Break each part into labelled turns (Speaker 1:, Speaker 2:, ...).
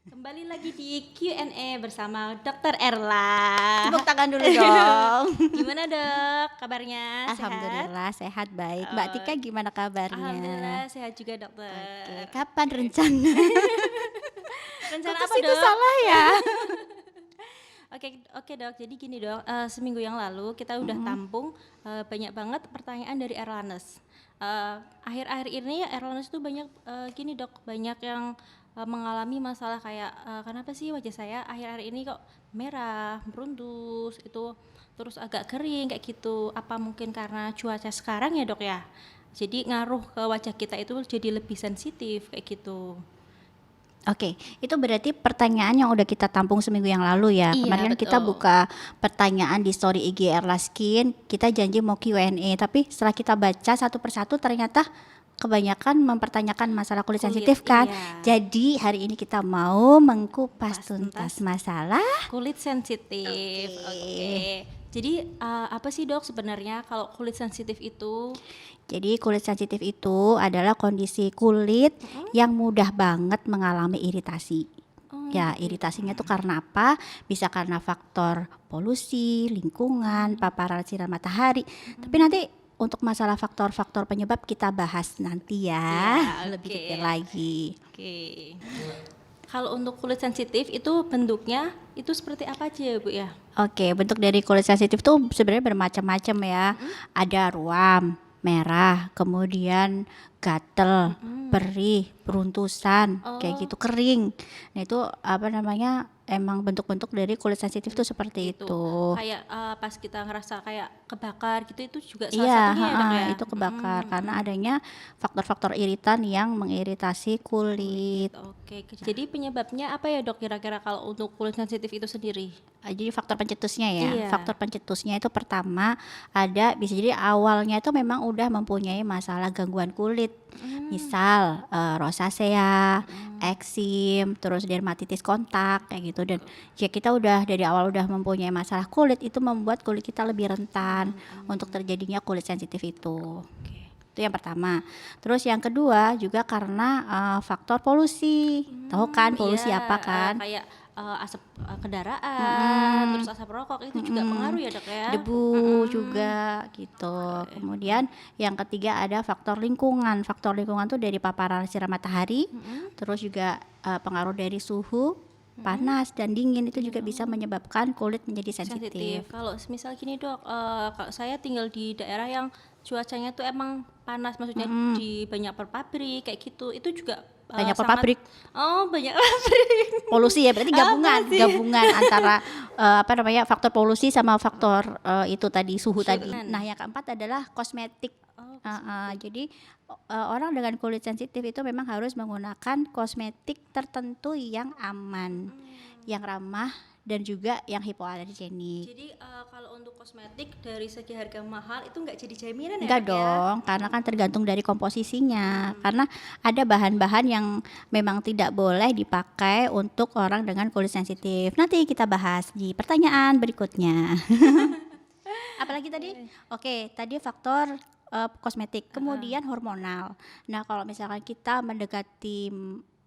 Speaker 1: Kembali lagi di Q&A bersama Dokter Erla.
Speaker 2: Tepuk tangan dulu dong.
Speaker 1: Gimana dok? Kabarnya sehat?
Speaker 2: Alhamdulillah sehat baik. Mbak
Speaker 1: Oh,
Speaker 2: Tika gimana kabarnya?
Speaker 1: Alhamdulillah sehat juga
Speaker 2: Oke,
Speaker 1: dokter.
Speaker 2: kapan
Speaker 1: Oke.
Speaker 2: rencana?
Speaker 1: Rencana
Speaker 2: Kok ke
Speaker 1: apa
Speaker 2: situ
Speaker 1: dok?
Speaker 2: salah ya?
Speaker 1: Oke oke dok. Jadi gini dok, seminggu yang lalu kita udah
Speaker 2: Mm-mm.
Speaker 1: tampung banyak banget pertanyaan dari Erlanes. Akhir-akhir ini Erlanes tuh banyak gini dok, banyak yang mengalami masalah kayak kenapa sih wajah saya akhir-akhir ini kok merah, merundus, itu terus agak kering kayak gitu. Apa mungkin karena cuaca sekarang ya dok ya? Jadi ngaruh ke wajah kita itu jadi lebih sensitif kayak gitu.
Speaker 2: Oke, itu berarti pertanyaan yang udah kita tampung seminggu yang lalu ya.
Speaker 1: Iya
Speaker 2: Kemarin kan kita
Speaker 1: betul.
Speaker 2: buka pertanyaan di story IG Erla Skin, kita janji mau Q&A, tapi setelah kita baca satu persatu ternyata kebanyakan mempertanyakan masalah kulit
Speaker 1: Kulit,
Speaker 2: sensitif kan.
Speaker 1: iya.
Speaker 2: Jadi hari ini kita mau mengkupas
Speaker 1: Pas tuntas
Speaker 2: tuntas masalah.
Speaker 1: kulit sensitif.
Speaker 2: Oke.
Speaker 1: Oke. Jadi apa sih dok sebenarnya kalau kulit sensitif itu?
Speaker 2: Jadi kulit sensitif itu adalah kondisi kulit yang mudah banget mengalami iritasi.
Speaker 1: Oh
Speaker 2: Ya,
Speaker 1: gitu.
Speaker 2: iritasinya tuh karena apa? Bisa karena faktor polusi, lingkungan, paparan sinar matahari. Tapi nanti untuk masalah faktor-faktor penyebab kita bahas nanti ya,
Speaker 1: Iya,
Speaker 2: lebih
Speaker 1: oke.
Speaker 2: detail lagi.
Speaker 1: Oke. Kalau untuk kulit sensitif itu bentuknya itu seperti apa aja ya Bu ya?
Speaker 2: Oke, bentuk dari kulit sensitif tuh sebenarnya bermacam-macam ya. Ada ruam, merah, kemudian gatel, perih, beruntusan, kayak
Speaker 1: Oh,
Speaker 2: gitu, kering. Nah, itu apa namanya? Emang bentuk-bentuk dari kulit sensitif tuh seperti
Speaker 1: gitu.
Speaker 2: itu.
Speaker 1: Kayak pas kita ngerasa kayak kebakar gitu itu juga salah
Speaker 2: Iya,
Speaker 1: satunya ya dok
Speaker 2: heeh,
Speaker 1: ya?
Speaker 2: itu kebakar karena adanya faktor-faktor iritan yang mengiritasi
Speaker 1: Kulit.
Speaker 2: kulit.
Speaker 1: Oke. Jadi penyebabnya apa ya dok kira-kira kalau untuk kulit sensitif itu sendiri?
Speaker 2: Jadi faktor pencetusnya ya.
Speaker 1: Iya.
Speaker 2: Faktor pencetusnya itu pertama ada bisa jadi awalnya itu memang udah mempunyai masalah gangguan kulit. Misal rosacea, eksim, terus dermatitis kontak kayak gitu dan ya kita udah dari awal udah mempunyai masalah kulit itu membuat kulit kita lebih rentan untuk terjadinya kulit sensitif itu.
Speaker 1: Oke.
Speaker 2: Itu yang pertama. Terus yang kedua juga karena faktor polusi. Tahu kan
Speaker 1: Iya,
Speaker 2: polusi apa kan?
Speaker 1: kayak asap kendaraan, terus
Speaker 2: Mm-mm.
Speaker 1: asap rokok itu juga pengaruh
Speaker 2: Mm-mm.
Speaker 1: ya dok ya?
Speaker 2: Debu juga gitu.
Speaker 1: Oke.
Speaker 2: Kemudian yang ketiga ada faktor lingkungan. Faktor lingkungan tuh dari paparan sinar matahari, terus juga pengaruh dari suhu, panas dan dingin itu juga bisa menyebabkan kulit menjadi
Speaker 1: Sensitif.
Speaker 2: sensitif.
Speaker 1: Kalau misal gini dok, kalau saya tinggal di daerah yang cuacanya tuh emang panas, maksudnya di banyak pabrik kayak gitu, itu juga
Speaker 2: Banyak
Speaker 1: sangat.
Speaker 2: pabrik
Speaker 1: Oh banyak pabrik.
Speaker 2: polusi ya berarti gabungan
Speaker 1: Apa sih?
Speaker 2: gabungan antara apa namanya faktor polusi sama faktor itu tadi suhu tadi.
Speaker 1: Sunan.
Speaker 2: Nah yang keempat adalah kosmetik.
Speaker 1: Oh
Speaker 2: Jadi orang dengan kulit sensitif itu memang harus menggunakan kosmetik tertentu yang aman, yang ramah dan juga yang hipoalergenik.
Speaker 1: jadi kalau untuk kosmetik dari segi harga mahal itu nggak jadi jaminan ya
Speaker 2: Enggak
Speaker 1: dok ya?
Speaker 2: dong, karena kan tergantung dari komposisinya. Karena ada bahan-bahan yang memang tidak boleh dipakai untuk orang dengan kulit sensitif. Nanti kita bahas di pertanyaan berikutnya. Apalagi tadi? Oke, tadi faktor kosmetik, kemudian hormonal. Nah, kalau misalkan kita mendekati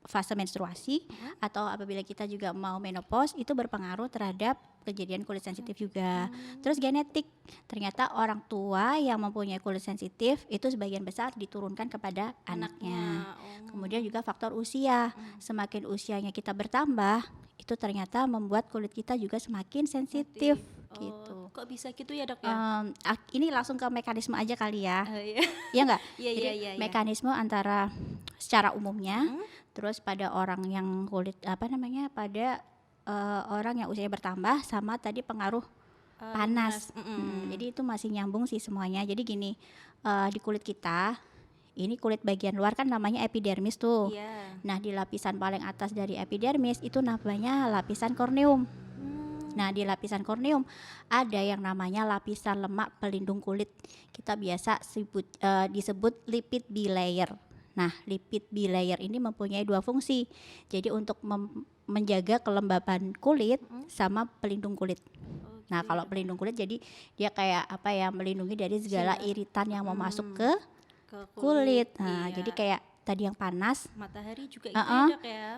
Speaker 2: fase menstruasi atau apabila kita juga mau menopause itu berpengaruh terhadap kejadian kulit sensitif juga. Terus genetik, ternyata orang tua yang mempunyai kulit sensitif itu sebagian besar diturunkan kepada anaknya.
Speaker 1: Oh.
Speaker 2: Kemudian juga faktor usia, semakin usianya kita bertambah itu ternyata membuat kulit kita juga semakin sensitif gitu.
Speaker 1: Kok bisa gitu ya dok ya?
Speaker 2: Ini langsung ke mekanisme aja kali ya.
Speaker 1: Iya.
Speaker 2: Ya enggak?
Speaker 1: Iya
Speaker 2: Jadi
Speaker 1: iya iya. Iya.
Speaker 2: mekanisme antara secara umumnya terus pada orang yang kulit apa namanya pada orang yang usianya bertambah sama tadi pengaruh panas. Jadi itu masih nyambung sih semuanya. Jadi gini, di kulit kita ini kulit bagian luar kan namanya epidermis tuh.
Speaker 1: Iya.
Speaker 2: Nah, di lapisan paling atas dari epidermis itu namanya lapisan korneum. Nah, di lapisan korneum ada yang namanya lapisan lemak pelindung kulit. Kita biasa disebut lipid bilayer. Nah, lipid bilayer ini mempunyai dua fungsi. Jadi untuk menjaga kelembaban kulit sama pelindung kulit. Nah, kalau pelindung kulit jadi dia kayak melindungi dari segala iritan yang mau masuk ke kulit. Nah,
Speaker 1: iya.
Speaker 2: jadi kayak tadi yang panas.
Speaker 1: Matahari juga gitu ya
Speaker 2: Heeh.
Speaker 1: dok ya.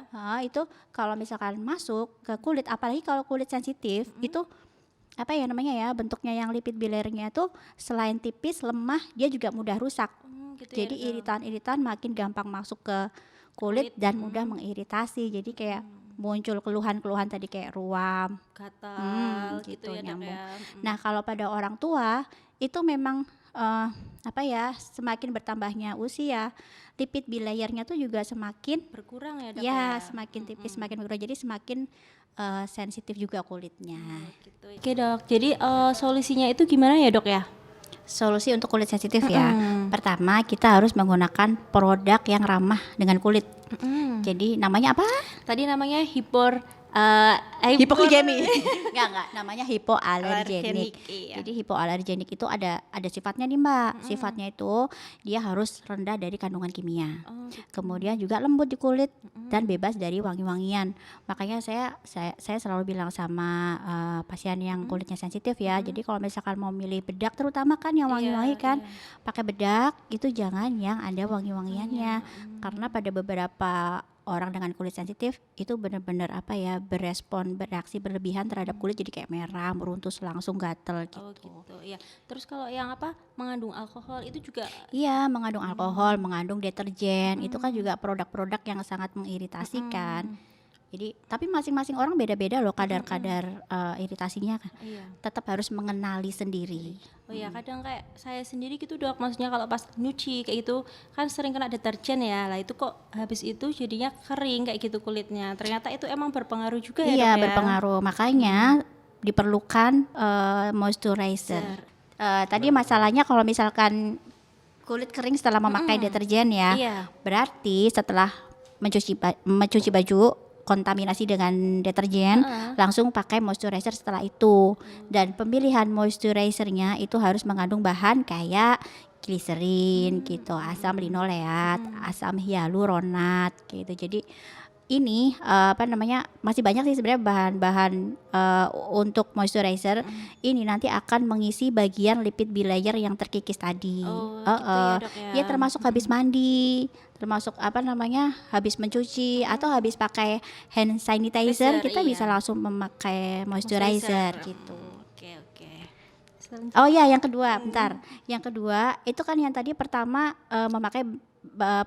Speaker 2: Itu kalau misalkan masuk ke kulit, apalagi kalau kulit sensitif, itu apa ya namanya ya, bentuknya yang lipid bilayernya itu selain tipis, lemah, dia juga mudah rusak.
Speaker 1: Gitu ya
Speaker 2: Jadi
Speaker 1: dok.
Speaker 2: iritan-iritan makin gampang masuk ke kulit dan mudah mengiritasi. Jadi kayak muncul keluhan-keluhan tadi kayak ruam,
Speaker 1: Gatal
Speaker 2: gitu
Speaker 1: gitu ya dok
Speaker 2: nyambung.
Speaker 1: ya.
Speaker 2: Nah, kalau pada orang tua itu memang apa ya, semakin bertambahnya usia, lipid bilayernya tuh juga semakin
Speaker 1: Berkurang ya dok
Speaker 2: ya
Speaker 1: ya.
Speaker 2: semakin tipis, semakin berkurang. Jadi semakin sensitif juga kulitnya.
Speaker 1: Gitu. Oke dok, jadi solusinya itu gimana ya dok ya?
Speaker 2: Solusi untuk kulit sensitif ya. Pertama, kita harus menggunakan produk yang ramah dengan kulit. Jadi namanya apa?
Speaker 1: Tadi namanya
Speaker 2: Hipoglikemi. Enggak, namanya hipoalergenik.
Speaker 1: Alergenik, iya.
Speaker 2: Jadi hipoalergenik itu ada sifatnya nih, Mbak. Sifatnya itu dia harus rendah dari kandungan kimia.
Speaker 1: Gitu.
Speaker 2: Kemudian juga lembut di kulit dan bebas dari wangi-wangian. Makanya saya selalu bilang sama pasien yang kulitnya sensitif ya. Jadi kalau misalkan mau milih bedak, terutama kan yang wangi-wangi kan, pakai bedak itu jangan yang ada wangi-wangiannya. Karena pada beberapa orang dengan kulit sensitif itu benar-benar apa ya, bereaksi berlebihan terhadap kulit, jadi kayak merah, meruntus, langsung gatel gitu.
Speaker 1: Gitu ya. Terus kalau yang mengandung alkohol itu juga
Speaker 2: Iya, mengandung alkohol, mengandung deterjen, itu kan juga produk-produk yang sangat mengiritasi kan. Jadi tapi masing-masing orang beda-beda loh kadar-kadar iritasinya kan.
Speaker 1: iya.
Speaker 2: Tetap harus mengenali sendiri.
Speaker 1: Oh ya, kadang kayak saya sendiri gitu dok, maksudnya kalau pas nyuci kayak gitu kan sering kena deterjen ya, lah itu kok habis itu jadinya kering kayak gitu kulitnya. Ternyata itu emang berpengaruh juga ya
Speaker 2: Iya,
Speaker 1: dok ya.
Speaker 2: berpengaruh. Makanya diperlukan moisturizer. Tadi masalahnya kalau misalkan kulit kering setelah memakai deterjen ya,
Speaker 1: Iya.
Speaker 2: berarti setelah mencuci baju kontaminasi dengan deterjen, langsung pakai moisturizer setelah itu. Dan pemilihan moisturizernya itu harus mengandung bahan kayak gliserin gitu, asam linoleat, asam hyaluronat gitu. Jadi ini masih banyak sih sebenarnya bahan-bahan untuk moisturizer. Ini nanti akan mengisi bagian lipid bilayer yang terkikis tadi.
Speaker 1: Gitu ya dok ya.
Speaker 2: Ya termasuk habis mandi, termasuk habis mencuci atau habis pakai hand sanitizer, kita bisa langsung memakai moisturizer gitu.
Speaker 1: Oke.
Speaker 2: Oh ya, yang kedua, bentar. Yang kedua itu kan yang tadi pertama memakai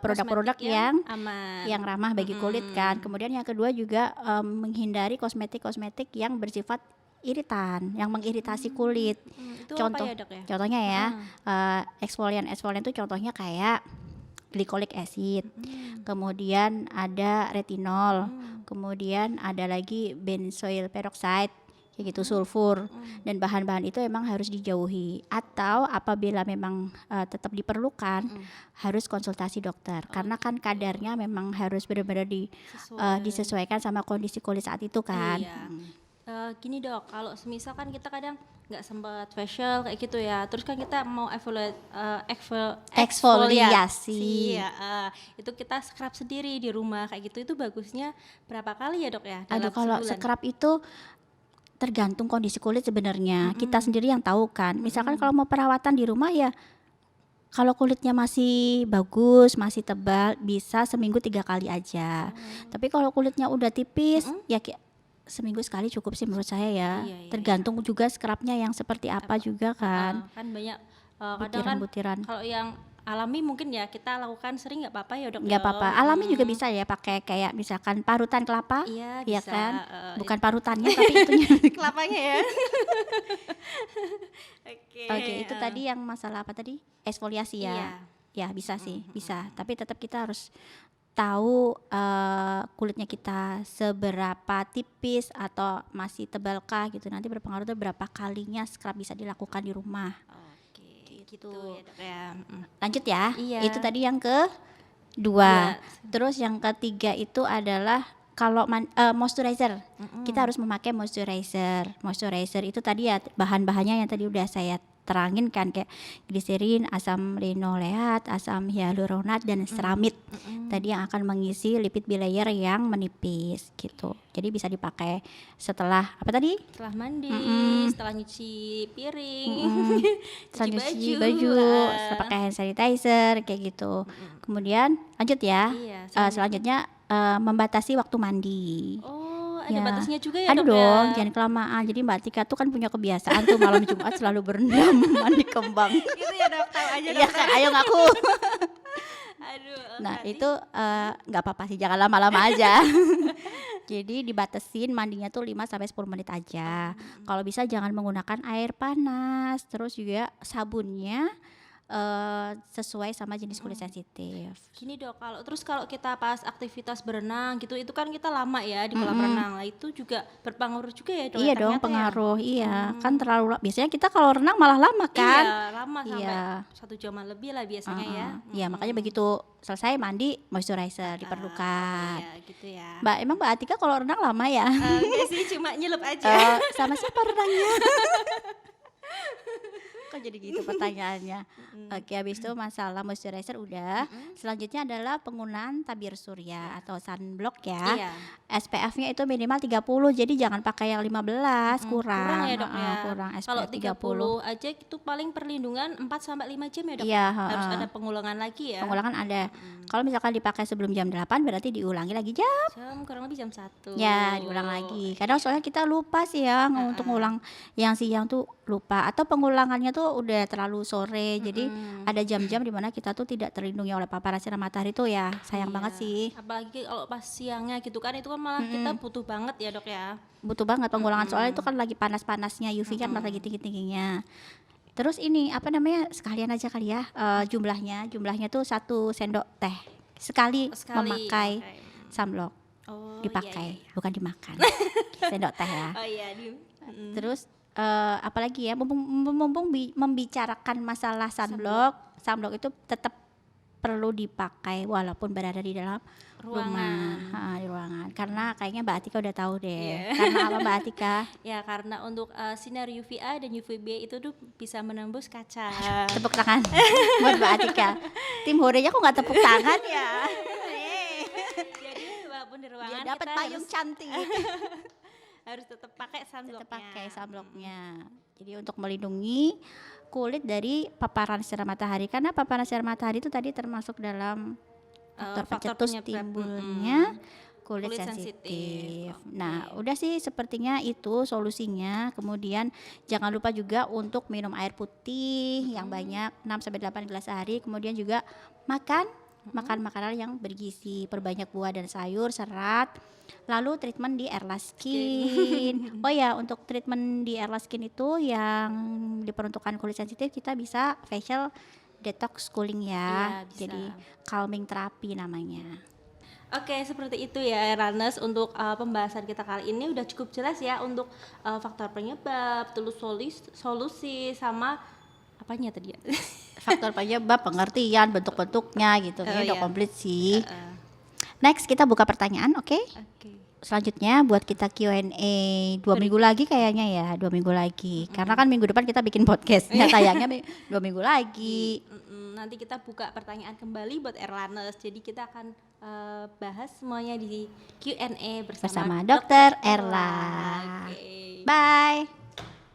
Speaker 2: produk-produk yang
Speaker 1: aman,
Speaker 2: yang ramah bagi kulit kan. Kemudian yang kedua juga menghindari kosmetik-kosmetik yang bersifat iritan, yang mengiritasi kulit.
Speaker 1: Itu
Speaker 2: Contoh,
Speaker 1: apa ya dok ya?
Speaker 2: contohnya ya, eksfolian itu contohnya kayak glycolic acid, kemudian ada retinol, kemudian ada lagi benzoyl peroxide, kayak gitu, sulfur, dan bahan-bahan itu emang harus dijauhi. Atau apabila memang tetap diperlukan, harus konsultasi dokter, karena kan kadarnya memang harus benar-benar disesuaikan sama kondisi kulit saat itu kan.
Speaker 1: Iya. Gini dok, kalau semisal kan kita kadang nggak sempat facial kayak gitu ya, terus kan kita mau
Speaker 2: Eksfoliasi.
Speaker 1: ya, itu kita scrub sendiri di rumah kayak gitu, itu bagusnya berapa kali ya dok ya dalam
Speaker 2: Aduh, kalau
Speaker 1: sebulan?
Speaker 2: scrub itu tergantung kondisi kulit sebenarnya. Kita sendiri yang tahu kan. Misalkan kalau mau perawatan di rumah ya, kalau kulitnya masih bagus, masih tebal, bisa seminggu 3 kali aja. Tapi kalau kulitnya udah tipis, ya seminggu sekali cukup sih menurut saya ya.
Speaker 1: Iya.
Speaker 2: Tergantung juga scrubnya yang seperti apa juga kan.
Speaker 1: Kan banyak kadang kan
Speaker 2: Butiran-butiran.
Speaker 1: kalau yang alami mungkin ya kita lakukan sering nggak apa-apa ya dok.
Speaker 2: Nggak apa-apa. Alami juga bisa ya, pakai kayak misalkan parutan kelapa.
Speaker 1: Iya,
Speaker 2: ya
Speaker 1: bisa,
Speaker 2: kan? Bukan parutannya tapi itunya.
Speaker 1: kelapanya ya.
Speaker 2: Oke, itu tadi yang masalah apa tadi? Eksfoliasi ya.
Speaker 1: Iya.
Speaker 2: Ya, bisa sih, bisa. Tapi tetap kita harus tahu kulitnya kita seberapa tipis atau masih tebalkah gitu. Nanti berpengaruh tuh berapa kalinya scrub bisa dilakukan di rumah.
Speaker 1: Oke, gitu ya dok ya.
Speaker 2: Lanjut ya.
Speaker 1: Iya.
Speaker 2: Itu tadi yang kedua. Terus yang ketiga itu adalah kalau moisturizer. Kita harus memakai moisturizer. Moisturizer itu tadi ya bahan-bahannya yang tadi udah saya terangin kan, kayak gliserin, asam linoleat, asam hyaluronat, dan ceramid. Tadi yang akan mengisi lipid bilayer yang menipis gitu. Jadi bisa dipakai setelah apa tadi?
Speaker 1: Setelah mandi, setelah nyuci piring,
Speaker 2: Setelah
Speaker 1: cuci
Speaker 2: nyuci baju,
Speaker 1: ah.
Speaker 2: setelah pakai hand sanitizer kayak gitu. Kemudian lanjut ya.
Speaker 1: Iya,
Speaker 2: Selanjutnya membatasi waktu mandi.
Speaker 1: Oh, ada
Speaker 2: Ya.
Speaker 1: batasnya juga ya,
Speaker 2: Ada
Speaker 1: Dok,
Speaker 2: dong,
Speaker 1: ya?
Speaker 2: jangan kelamaan. Jadi Mbak Tika tuh kan punya kebiasaan tuh malam Jumat selalu berendam mandi kembang.
Speaker 1: Gitu ya, Dok, tahu aja,
Speaker 2: Iya
Speaker 1: Dok.
Speaker 2: kan, ayo ngaku.
Speaker 1: Aduh,
Speaker 2: Nah
Speaker 1: nanti
Speaker 2: itu nggak apa-apa sih, jangan lama-lama aja. Jadi dibatesin mandinya tuh 5-10 menit aja. Kalau bisa jangan menggunakan air panas. Terus juga sabunnya sesuai sama jenis kulit sensitif.
Speaker 1: gini, Dok, kalau kita pas aktivitas berenang gitu, itu kan kita lama ya di kolam renang. Nah, itu juga berpengaruh juga ya, Dok,
Speaker 2: Iya
Speaker 1: ya,
Speaker 2: dong,
Speaker 1: ternyata ya?
Speaker 2: pengaruh. Iya, kan terlalu biasanya kita kalau renang malah lama kan.
Speaker 1: Iya, lama sampai
Speaker 2: Iya.
Speaker 1: 1 jaman lebih lah biasanya ya.
Speaker 2: Iya, makanya begitu selesai mandi moisturizer diperlukan.
Speaker 1: Iya, gitu ya.
Speaker 2: Mbak, emang Mbak Atika kalau renang lama ya?
Speaker 1: Enggak sih, cuma nyelup aja.
Speaker 2: Sama siapa renangnya? Kok jadi gitu pertanyaannya? Oke, habis itu masalah moisturizer udah. Selanjutnya adalah penggunaan tabir surya atau sunblock ya.
Speaker 1: Iya.
Speaker 2: SPF-nya itu minimal 30, jadi jangan pakai yang 15, kurang.
Speaker 1: Kurang ya, Dok, ya.
Speaker 2: Kurang
Speaker 1: Kalau
Speaker 2: SPF
Speaker 1: 30 aja itu paling perlindungan 4-5 jam ya, Dok.
Speaker 2: Iya,
Speaker 1: Harus ada pengulangan lagi ya.
Speaker 2: pengulangan ada. Kalau misalkan dipakai sebelum jam 8 berarti diulangi lagi jam.
Speaker 1: Kurang lebih jam 1.
Speaker 2: Ya, diulang lagi. Kadang soalnya kita lupa sih ya untuk ngulang yang siang tuh lupa, atau pengulangannya tuh udah terlalu sore. Jadi ada jam-jam dimana kita tuh tidak terlindungi oleh paparan sinar matahari tuh ya. Sayang banget sih.
Speaker 1: Apalagi kalau pas siangnya gitu kan, itu kan malah kita butuh banget ya, Dok ya.
Speaker 2: Butuh banget pengulangan soalnya itu kan lagi panas-panasnya, UV kan lagi tinggi-tingginya. Terus ini apa namanya, sekalian aja kali ya, jumlahnya tuh 1 sendok teh sekali memakai sunblock.
Speaker 1: Oh,
Speaker 2: Dipakai,
Speaker 1: iya.
Speaker 2: bukan dimakan. Sendok teh ya.
Speaker 1: Oh iya,
Speaker 2: Terus apalagi ya, mumpung membicarakan masalah sunblock itu tetap perlu dipakai walaupun berada di dalam rumah, di ruangan. Karena kayaknya Mbak Atika udah tahu deh.
Speaker 1: Iya.
Speaker 2: Karena apa Mbak Atika?
Speaker 1: Ya, karena untuk sinar UVA dan UVB itu tuh bisa menembus kaca.
Speaker 2: Tepuk tangan buat Mbak Atika. Tim horenya kok nggak tepuk tangan ya?
Speaker 1: Jadi walaupun di ruangan
Speaker 2: Dia dapat
Speaker 1: kita
Speaker 2: payung cantik.
Speaker 1: harus tetap pakai sunblocknya.
Speaker 2: Tetap pakai sunblocknya. Jadi untuk melindungi kulit dari paparan sinar matahari, karena paparan sinar matahari itu tadi termasuk dalam faktor pencetus timbulnya kulit sensitif. Nah, udah sih sepertinya itu solusinya. Kemudian jangan lupa juga untuk minum air putih yang banyak, 6-8 gelas sehari. Kemudian juga makan makanan yang bergizi, perbanyak buah dan sayur, serat. Lalu treatment di Airla Skin. Oh ya, untuk treatment di Airla Skin itu yang diperuntukkan kulit sensitif, kita bisa facial detox cooling ya.
Speaker 1: Iya, bisa.
Speaker 2: Jadi calming terapi namanya.
Speaker 1: Oke, seperti itu ya, Ranes. Untuk pembahasan kita kali ini udah cukup jelas ya untuk faktor penyebab, terus solusi sama apanya tadi ya?
Speaker 2: Faktor penyebab, pengertian, bentuk-bentuknya gitu. Ini udah
Speaker 1: iya.
Speaker 2: komplit sih. Next kita buka pertanyaan, oke?
Speaker 1: Oke.
Speaker 2: Selanjutnya buat kita Q&A 2 minggu lagi kayaknya ya, 2 minggu lagi. Karena kan minggu depan kita bikin podcastnya, tayangnya 2 minggu lagi.
Speaker 1: Nanti kita buka pertanyaan kembali buat Erlanes. Jadi kita akan bahas semuanya di Q&A bersama
Speaker 2: Bersama Dr. Erla.
Speaker 1: Oke.
Speaker 2: Bye.